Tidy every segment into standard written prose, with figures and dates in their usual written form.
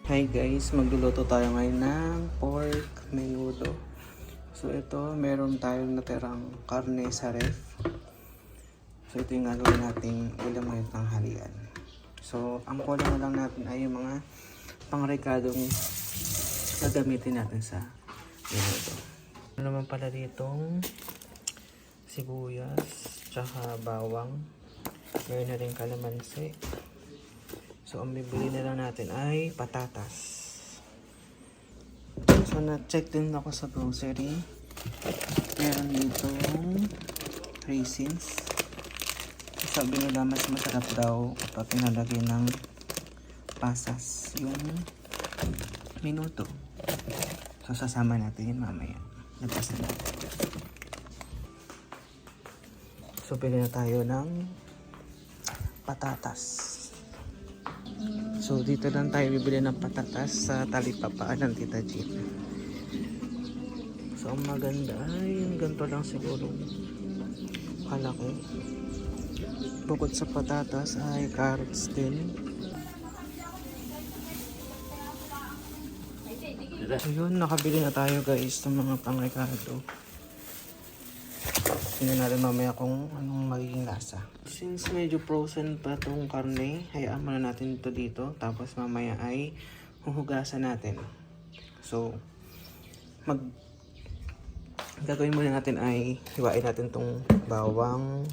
Hi guys, magluluto tayo ngayon ng pork menudo. So ito, meron tayong natirang karne sa ref. So ito yung gagawin nating ulam ngayon tanghalian. So ang kulang na lang natin ay yung mga pangrekadong gagamitin natin sa menudo. Ano naman pala ditong sibuyas, tsaka bawang. Meron na rin kalamansi. So, ang bibili na lang natin ay patatas. So, na-check din ako sa grocery. Meron ditong raisins. So, sabi nila mas masarap daw kapag pinalagay ng pasas yung minuto. So, sasama natin yun mamaya. Nagpas na natin. So, pili na tayo ng patatas. So, dito lang tayo bibili ng patatas sa talipapaan ng Tita Jean. So, ang maganda ay ganito lang siguro kalaki. Bukod sa patatas ay carrots din. So, yun, nakabili na tayo guys ng mga pangrekado. Tingnan natin mamaya kung anong magiging lasa. Since medyo frozen pa itong karne, hayaan muna natin ito dito. Tapos mamaya ay huhugasan natin. So, gagawin muna natin ay hiwain natin itong bawang.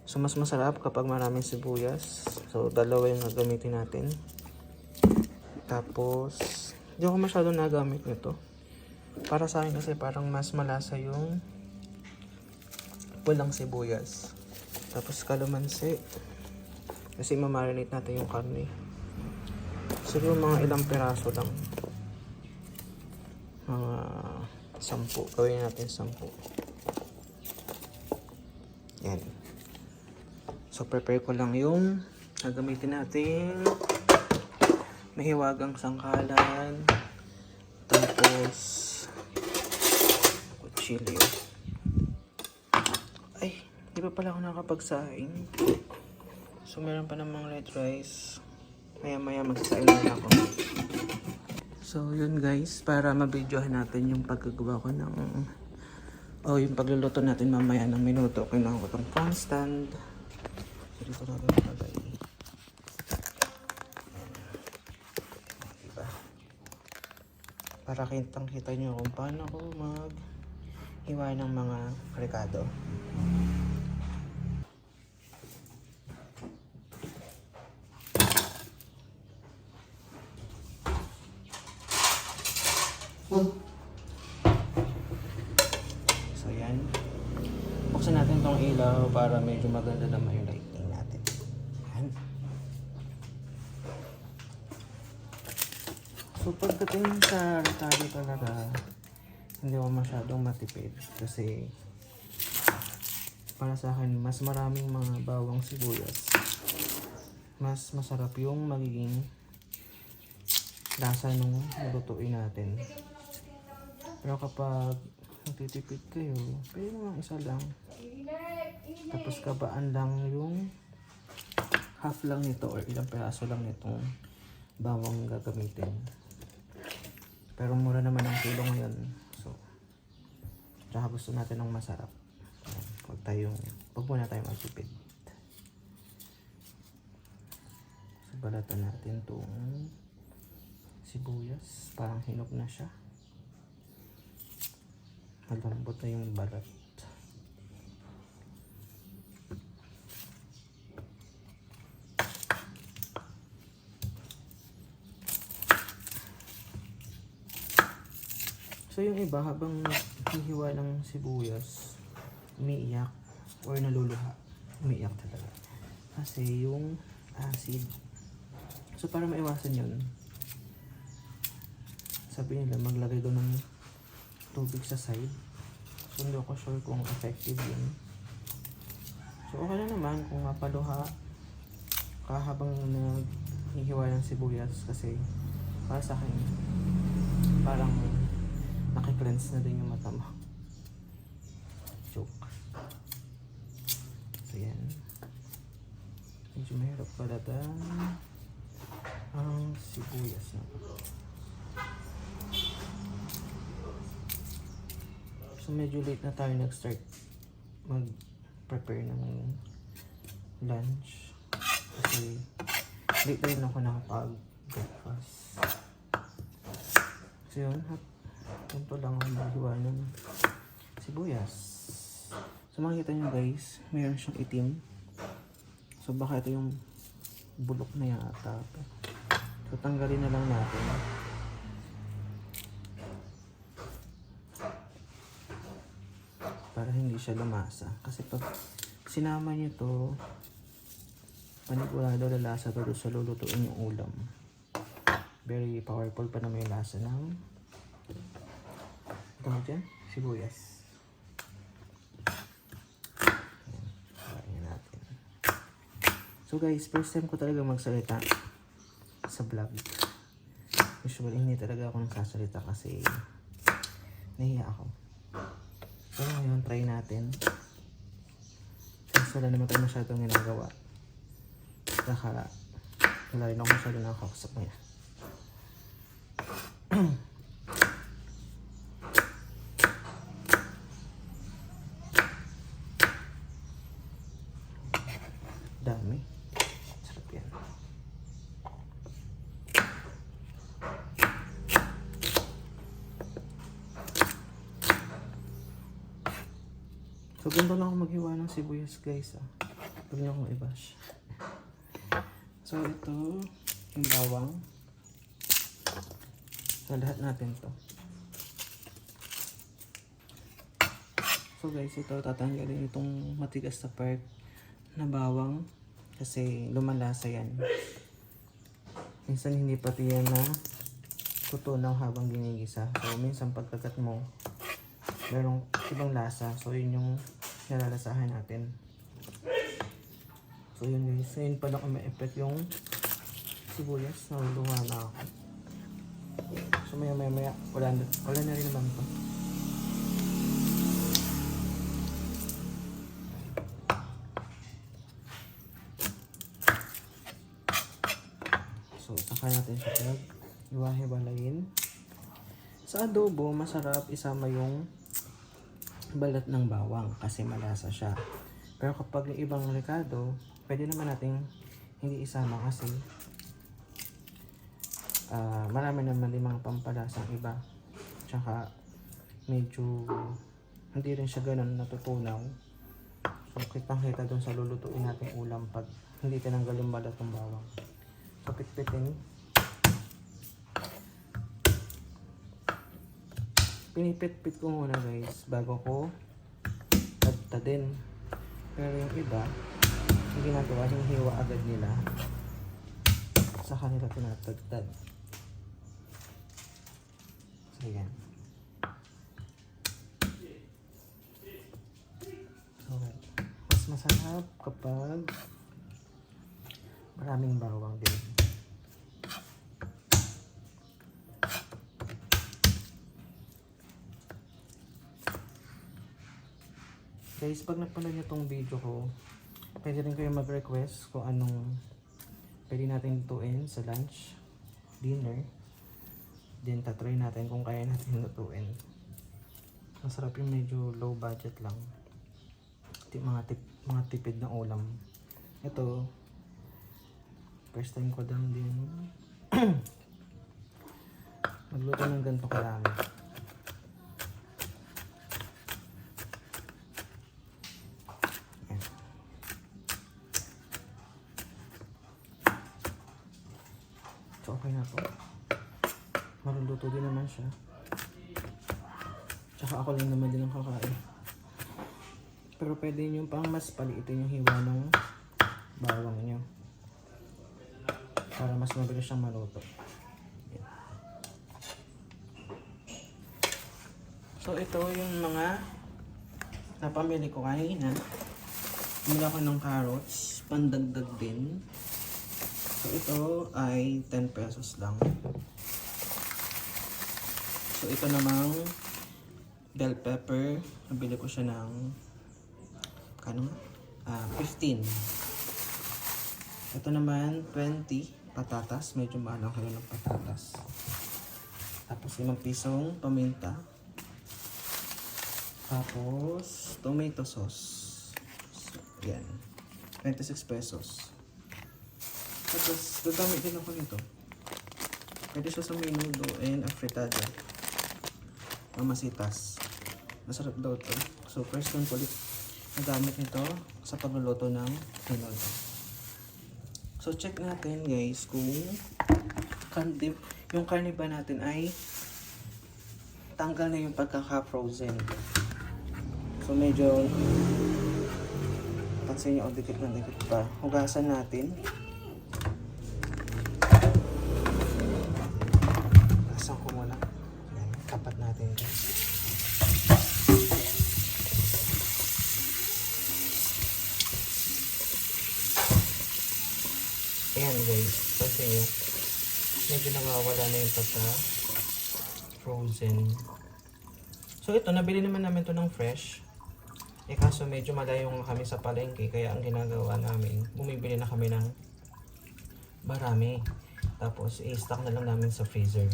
So, mas masarap kapag maraming sibuyas. So, dalawa yung gagamitin natin. Tapos, hindi ako masyadong nagamit nito. Para sa akin kasi parang mas malasa yung walang sibuyas. Tapos kalamansi. Kasi mamarinate natin yung karne. Siguro mga ilang piraso lang. Mga 10. Gawin natin 10. Yan. So prepare ko lang yung gagamitin natin mahiwagang sangkalan. Tapos kutsilyo. Ay, di pa pala ako nakapagsaing. So, meron pa namang red rice. Maya-maya magsasaing na ako. So, yun guys. Para mabidyohan natin yung paggagawa ko ng yung pagluluto natin mamaya ng minuto. Kailangan ko itong phone stand. So, dito na lang palagay. Diba? Para kitang-kita nyo kung paano ako hiwa ng mga rekado. So yan. Buksan natin tong ilaw para medyo maganda naman yung lighting natin. Yan. So pagdating sa rekado talaga, hindi ako masyadong matipid kasi para sa akin mas maraming mga bawang sibuyas, mas masarap yung magiging lasa nung lutuin natin. Pero kapag nagtitipid kayo, pwede naman isa lang, tapos kabaan lang yung half lang nito or ilang peraso lang nitong bawang gagamitin. Pero mura naman ang kilo ngayon. So, tsaka gusto natin ng masarap. Huwag muna tayo magtipid. So, balatan natin itong sibuyas. Parang hinog na siya. Malambot na yung balat. So yung iba habang hihiwa ng sibuyas, umiiyak or naluluha. Umiiyak talaga. Kasi yung acid. So para maiwasan yun, sabi nila maglagay doon ng tubig sa side. So hindi ako sure kung effective yun. So okay na naman kung mapaluha ka habang naghihiwa ng sibuyas kasi para sa akin parang nakiklense na din yung mata mo. Joke. So yan. Medyo mahirap pala ang sibuyas na. So medyo late na tayo nag-start mag-prepare ng lunch. Kasi late na rin ako nakapag-breakfast. So yun, ganito lang ang magawa ng sibuyas. So makikita nyo guys, mayroon siyang itim. So baka ito yung bulok na yata. So tanggalin na lang natin. Para hindi siya lumasa. Kasi pag sinama nyo to, panigurado lalasa to sa lulutuin yung ulam. Very powerful pa na may lasa ng ito mo dyan, sibuyas. Ayan natin. So guys, first time ko talaga magsalita sa vlog. Usually hindi talaga ako nagsasalita kasi nahiya ako. So ngayon, try natin. Kasi wala naman tayo masyadong ginagawa. Saka, wala rin ako masyadong nakakausap niya. Dami. Sarap yan. So, ganito lang ako maghiwa ng sibuyas guys. Huwag niyo akong i-bash. So, ito yung bawang. So, lahat natin to. So, guys, ito tatanggalin itong matigas na part na bawang kasi lumalasa yan. Minsan hindi pati yan na tutunaw habang ginigisa. So, minsan pagkagat mo, merong ibang lasa. So, yun yung nalalasahan natin. So, yun guys. So, yun pala kung may effect yung sibuyas. Naluluha na ako. So, maya wala na rin naman ito. So, saka natin siya iwahiwalayin. Sa adobo, masarap isama yung balat ng bawang kasi malasa siya. Pero kapag yung ibang rekado, pwede naman nating hindi isama kasi marami naman din mga pampalasang iba. Tsaka medyo hindi rin siya ganun natutunaw. So kitang-kita dun sa lulutuin nating ulam pag hindi tinanggal yung balat ng bawang. So pitpitin. Pinipit-pit ko muna guys bago ko tadtadin. Pero yung iba, yung ginagawa, yung hiwa agad nila sa kanila tinatagtad. So yan. So, mas masarap kapag maraming bawang din. Guys, pag napanood nyo tong video ko, pwede rin kayo mag-request kung anong pwede natin lutuin sa lunch, dinner. Then tatry natin kung kaya natin lutuin. Masarap yung medyo low budget lang. Mga tipid na ulam. Ito, first time ko lang din magluto ng ganito karami. So okay na to. Maruluto din naman siya. Tsaka ako lang naman din ang kakain. Pero pwede nyo pang mas paliitin yung hiwa ng bawang nyo. Para mas mabilis siyang maluto. So ito yung mga napamili ko kanina. Bumili ako ng carrots. Pandagdag din. So ito ay 10 pesos lang. So ito namang bell pepper. Nabili ko siya ng 15. Ito naman 20. patatas. Medyo mahal ang kilo ng patatas. Tapos 5 pisong paminta. Tapos tomato sauce. So, yan. 26 pesos. Tapos gagamit din ako nito. Pwede siya sa menudo and afritada. Mamasitas. Masarap daw to. So first time ko ulit nagamit nito sa pagluluto ng menudo. So check natin guys kung yung karne ba natin ay tanggal na yung pagkaka-frozen. So medyo pansin nyo, dikit na dikit pa. Hugasan natin. Hugasan ko muna. Ayan, tapat natin guys. Ayan guys, pansin nyo. Medyo nakawala na yung pagka-frozen. So ito, nabili naman namin to ng fresh. Kaso medyo malayo kami sa palengke. Kaya ang ginagawa namin, bumibili na kami ng marami. Tapos i-stock na lang namin sa freezer.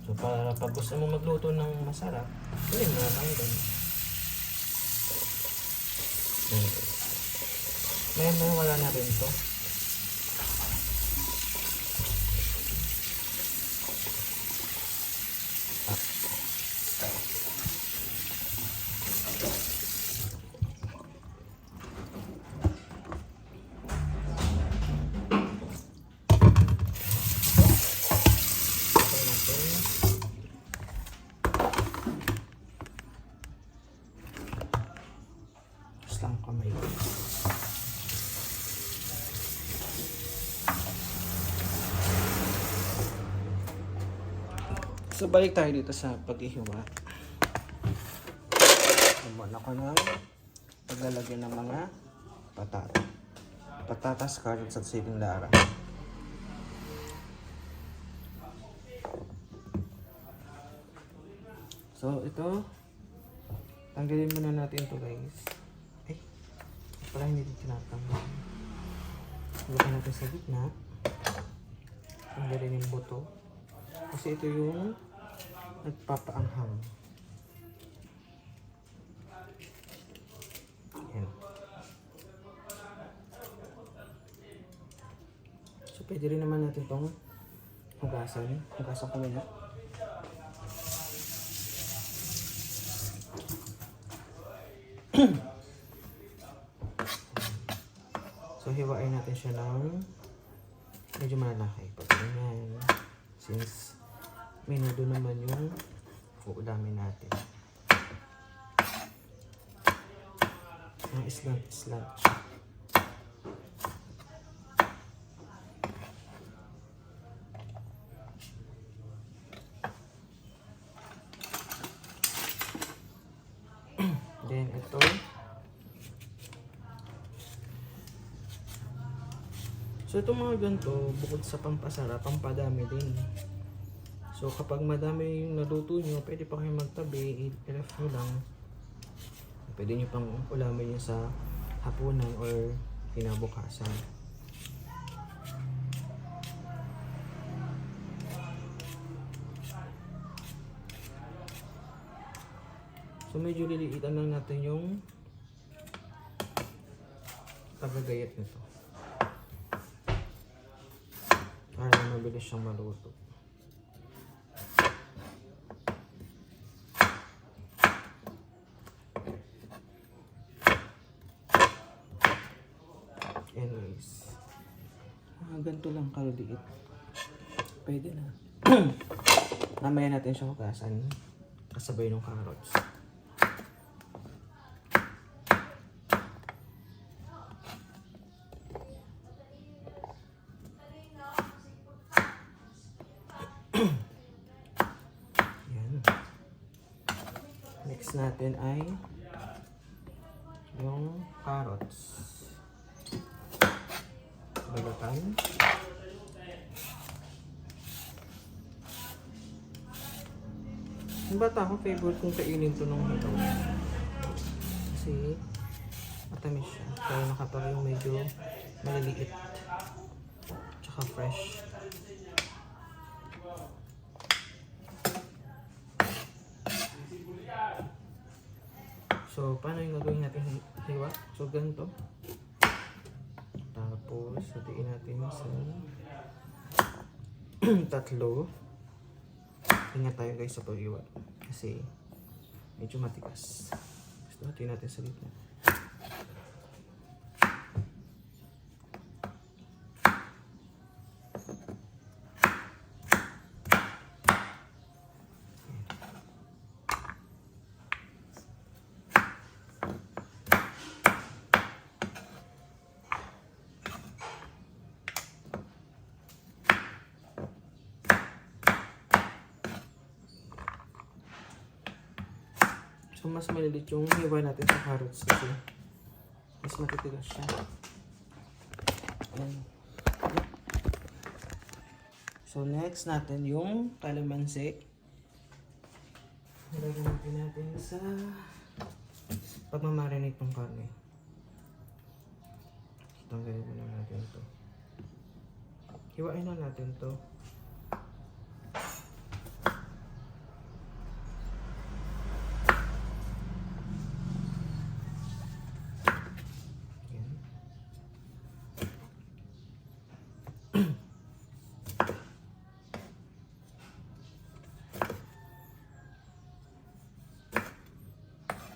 So para pag gusto mo magluto ng masarap, pwede mo na lang din. May wala na rin to. Lang kamay. So balik tayo dito sa paghihiwa. Nabuan ako ng paglalagyan ng mga patatas, carrots at siling lara. So ito, tanggalin muna natin ito guys. Para hindi dito tinatanggal. Lagyan natin sa gitna. Tanggalin yung buto. Kasi ito yung nagpapaanghang. Ayan. So pwede rin naman natin itong hugasan. Hugasan ko muna. So, hiwain natin siya ng medyo malalaki. Pag ganyan. Since menudo naman yung uulamin natin. Ang slant siya. Then, ito. So itong mga ganito, bukod sa pampasarap, pampadami din. So kapag madami yung naluto nyo, pwede pa kayo magtabi, i-ref nyo lang. Pwede nyo pang ulamin nyo sa hapunan or kinabukasan. So medyo liliitan lang natin yung pagagayat nito. Para mabilis siyang maluto. Anyways, ganito lang kaliliit. Pwede na. Mamaya natin siya hugasan kasabay ng carrots. Next natin ay yung carrots. Balatan. Yung bata ko, favorite kong kainin to nung hilaw. Kasi matamis siya. Kaya nakapag yung medyo maliliit. Tsaka tsaka fresh. So, paano yung gagawin natin hiwa? So, ganito. Tapos, hatiin natin sa tatlo. Ingat tayo guys sa pag-iwa. Kasi, medyo matigas. Gusto hatiin natin sa gitna. So, mas malilit yung hiwa natin sa carrots kasi mas matitigas siya. Ayan. So, next natin yung kalamansi. Nilagyan natin sa pagmamarinate ng karne. Tanggalin muna natin ito. Hiwain na natin ito.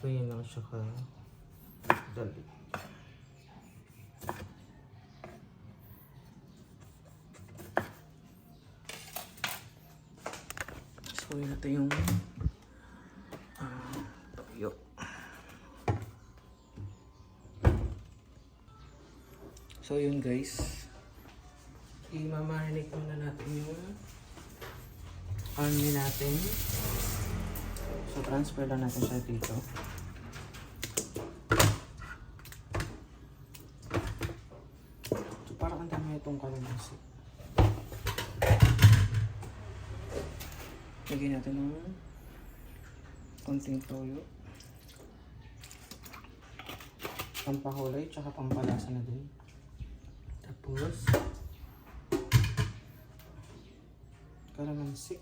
Ganyan lang siya ka dali. So yun ito yung toyo. So yun guys, i-marinate muna natin yung karne natin. So transfer lang natin siya dito. Parang ang dami itong kalamansi. Lagyan natin ng konting toyo. Pampahulay, tsaka pampalasa na din. Tapos, kalamansi.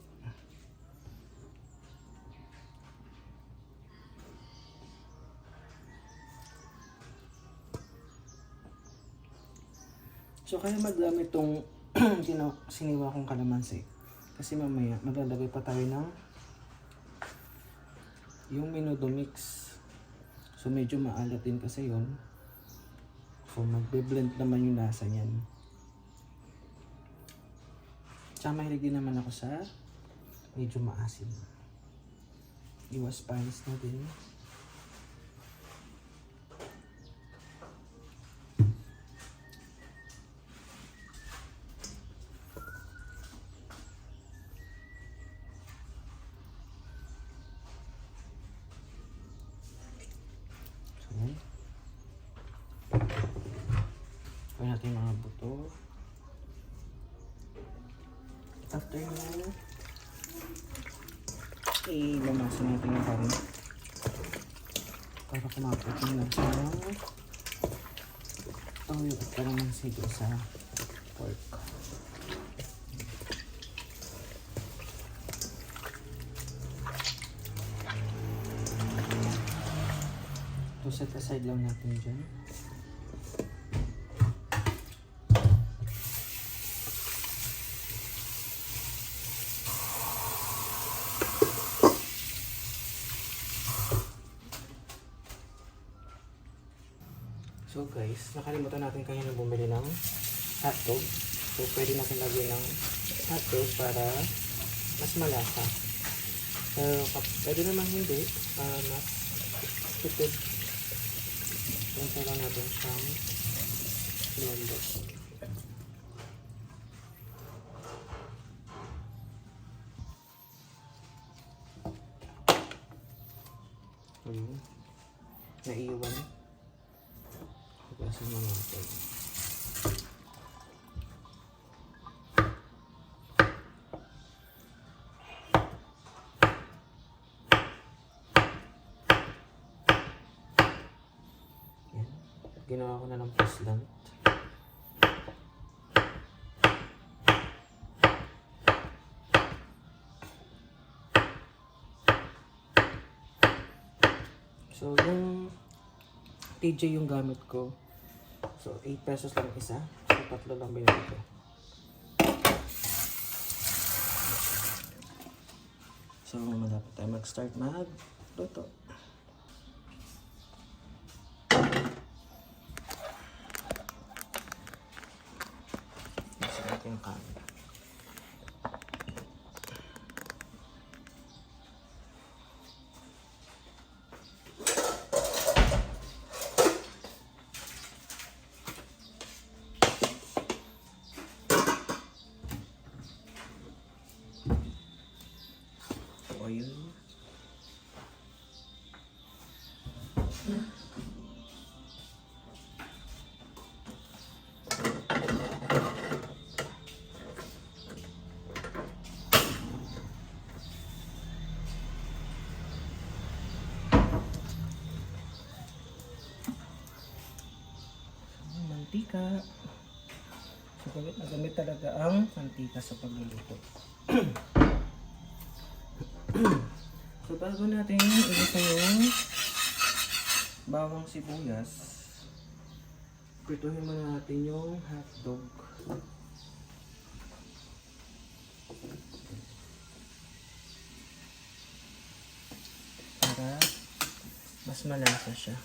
So, kaya madami itong siniwa kong kalamansi. Kasi mamaya, maglalagay pa tayo ng yung menudo mix. So, medyo maalat din kasi yun. So, magbe-blend naman yung lasa niyan. Tsaka mahilig din naman ako sa medyo maasim. Iwas spice na din. Gawin natin yung mga buto. After nyo, ilamasin natin yung karne para kumapot yung lasa ng toyo at kalamansi sa pork. So set aside lang natin dyan. So guys, nakalimutan natin kanina bumili ng hotdog. So pwede natin lagyan ng hotdog para mas malasa. Pero pwede naman hindi, para mas tipid. Ganito lang natin siyang blender. Naiiwan. Hugasan mo natin. Yan. Ginawa ko na ng paslant. So, yung TJ yung gamit ko. So, 8 pesos lang isa. So, 3 lang binili ko. So, malapit tayo mag-start magluto. Isa natin yung camera. Oil. Mantika. So, gamit talaga ang mantika sa pagluluto. So, bago natin ilista yung bawang sibuyas, prituhin muna natin yung hotdog. Para mas malasa siya.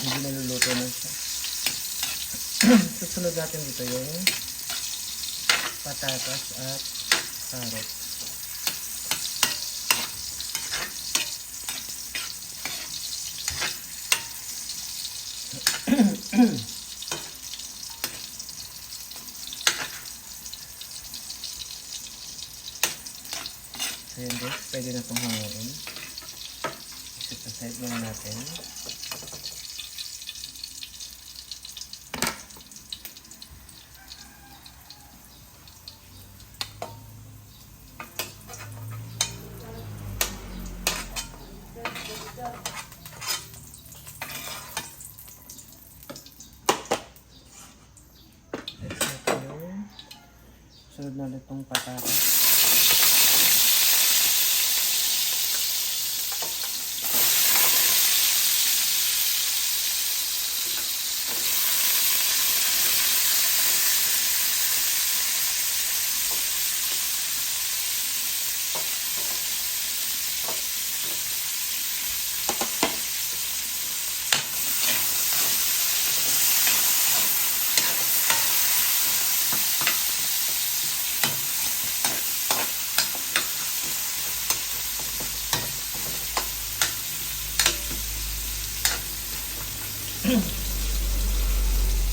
Hindi naluluto na siya. Susunod natin dito yung patatas at carrots. So yun guys, pwede na itong hanguin. Set aside muna natin. Sunod na ulit itong patatas.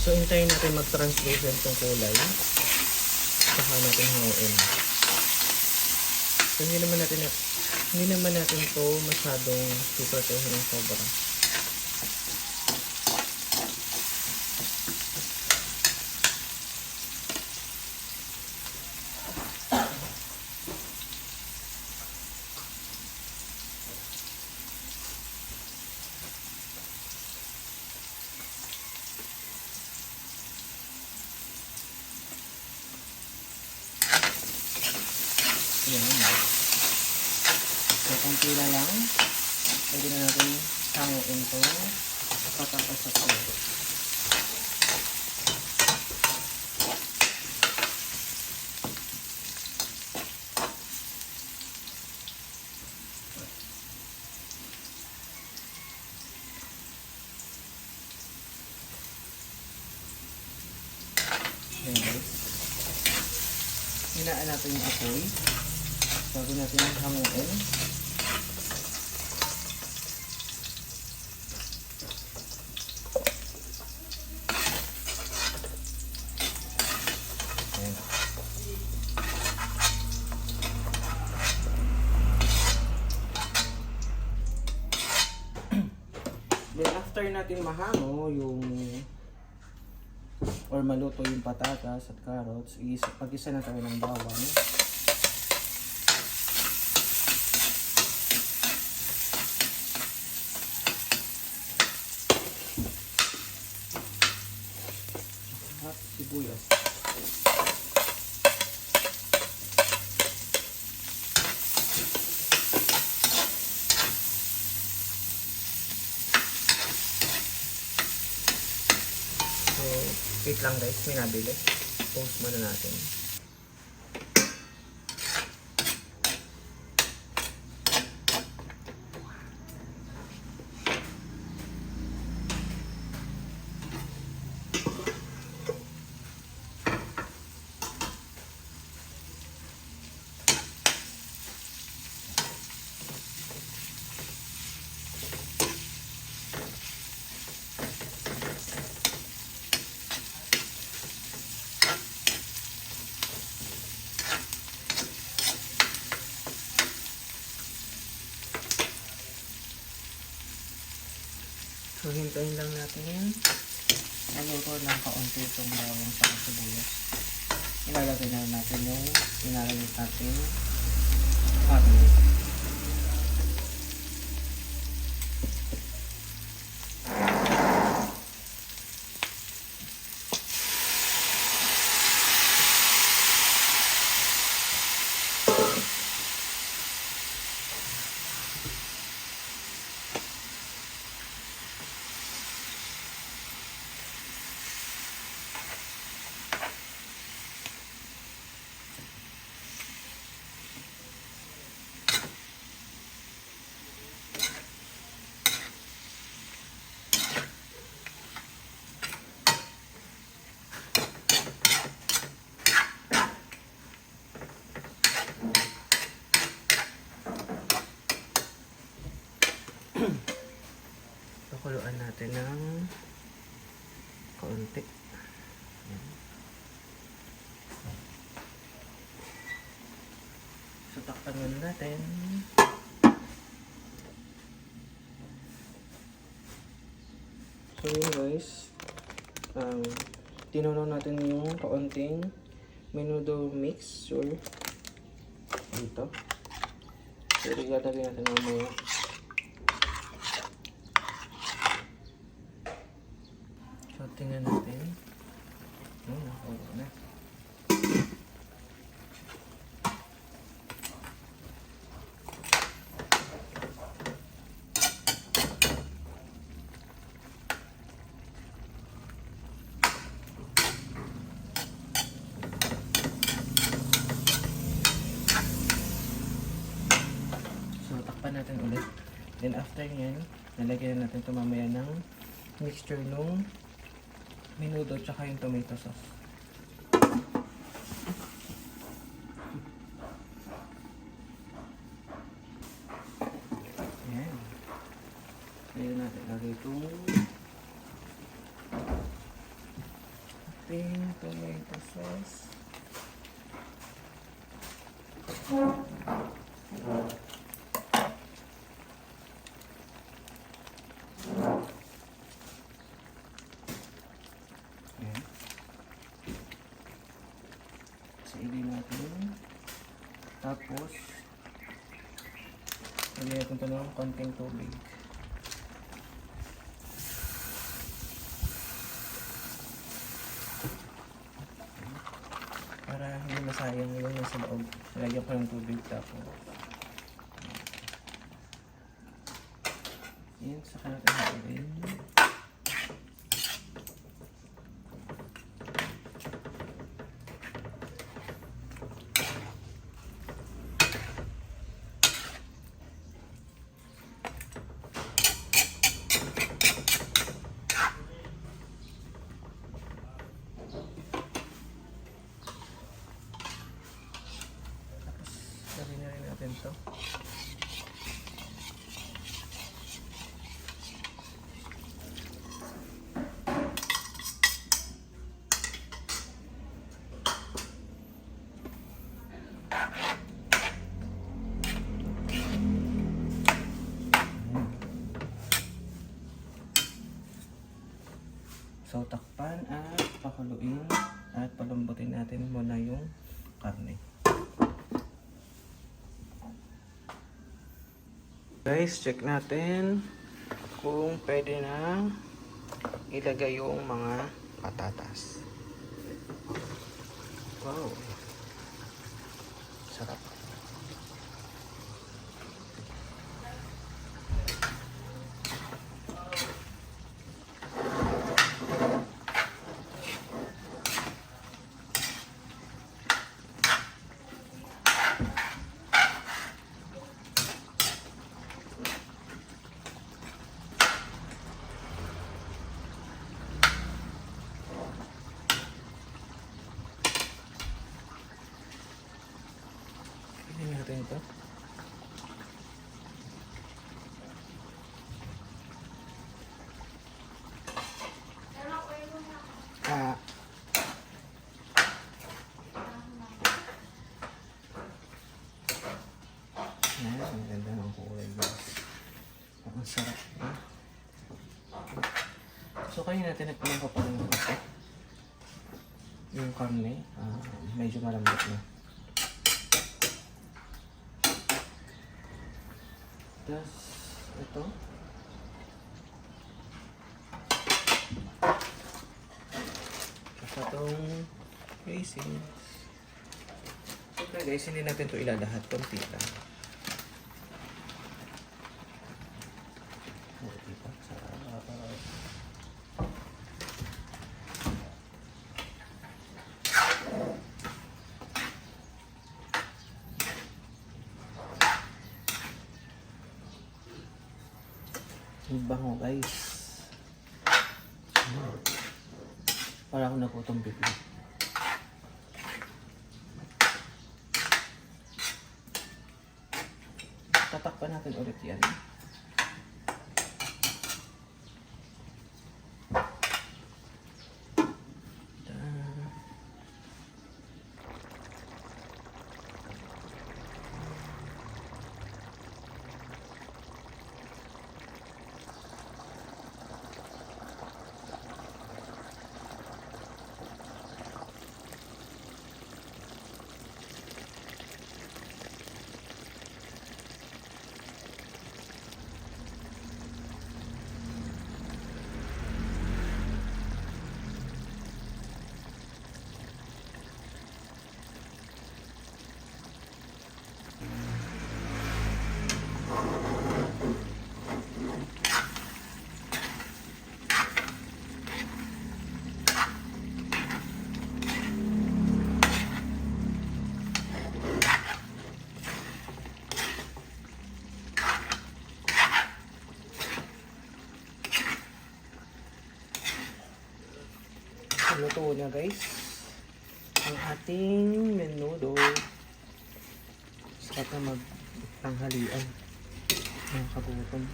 So, hintayin natin mag-translucent itong kulay. Saka natin hanguin. So, hindi naman natin ito masyadong piprotehin ng sobra. Yan. So, kunti na lang. Pwede na natin hanguin ito. Patatas at todo. hinaan natin yung apoy. Bago natin hanguin. Ayan. Then after natin mahango yung or maluto yung patatas at carrots, pag-isa na tayo ng bawang. At sibuyas. So, wait lang guys, may nabili. Post muna natin. So, hintayin lang natin yan. Naluto ng kaunti itong bawang sa sibuyas. Ilalagay na natin yung inalamit natin carne. Pakuluan natin ng kaunti. Ayan. So, takpan muna natin. So, yun guys. Tinunaw natin yung kaunting menudo mixture dito. So, ilalagay natin mamaya. So, tingnan natin. Nakulo na. So, takpan natin ulit. Then, after nyan, nalagyan natin ito mamaya ng mixture nung menudo tsaka yung tomato sauce. Ayan. Ayan natin lagay itong ating tomato sauce. Sailin natin. Tapos, lagyan natin ito ng konting tubig. Para hindi masayang yung nasa loob. Lagyan ko ng tubig tapos. Yan, saka natin natin. So, takpan at pakuluin at palambutin natin muna yung karne. Guys, check natin kung pwede na ilagay yung mga patatas. Wow. Sarap. Pwede natin ito. Ang ganda ng kulay, guys. Ang sarap na. So, kaya natin nagpinang pa pala ng ito. Yung karne, medyo malambot na. Tapos, ito. Tapos itong raisins. Okay guys, hindi natin ito ilalahat. Kunti lang. Diba? Ang bango guys. Parang ako nagutom bigla. Tatakpan natin ulit yan. Luto na guys ang ating menudo. Sarap na magtanghalian mga kagutom.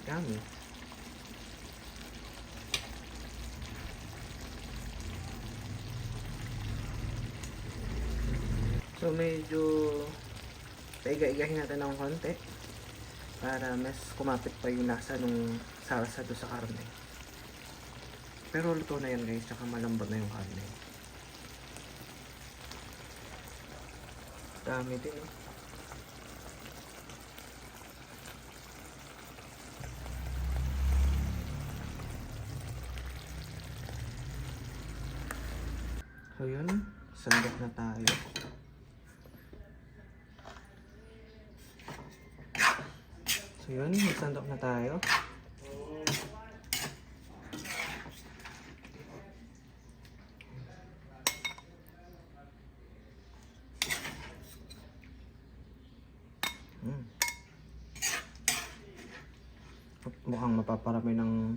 Yummy. So medyo paiga-igahin natin ng konti para mas kumapit pa yung lasa nung salsa do sa karne. Pero luto na yan guys, tsaka malambot na yung karne. Dami din eh. So yun, sandok na tayo. So yun, sandok na tayo. Mukhang mapaparami ng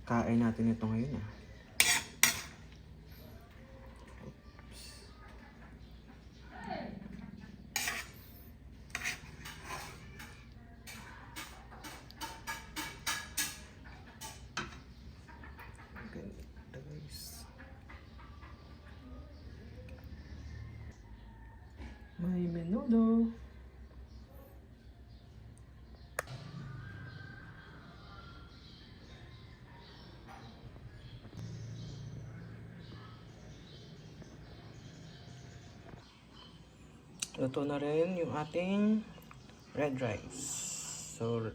kain natin ito ngayon ah. menudo. Luto na rin yung ating red rice. So,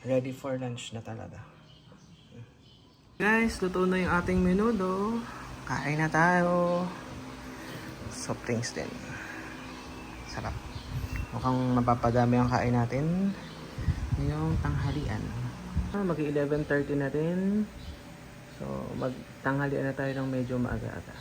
ready for lunch na talaga. Guys, luto na yung ating menudo. Kain na tayo. Soft drinks din. Sarap. Mukhang mapapadami ang kain natin ngayong tanghalian. Mag-11:30 na rin. So, magtanghalian na tayo ng medyo maaga-aga.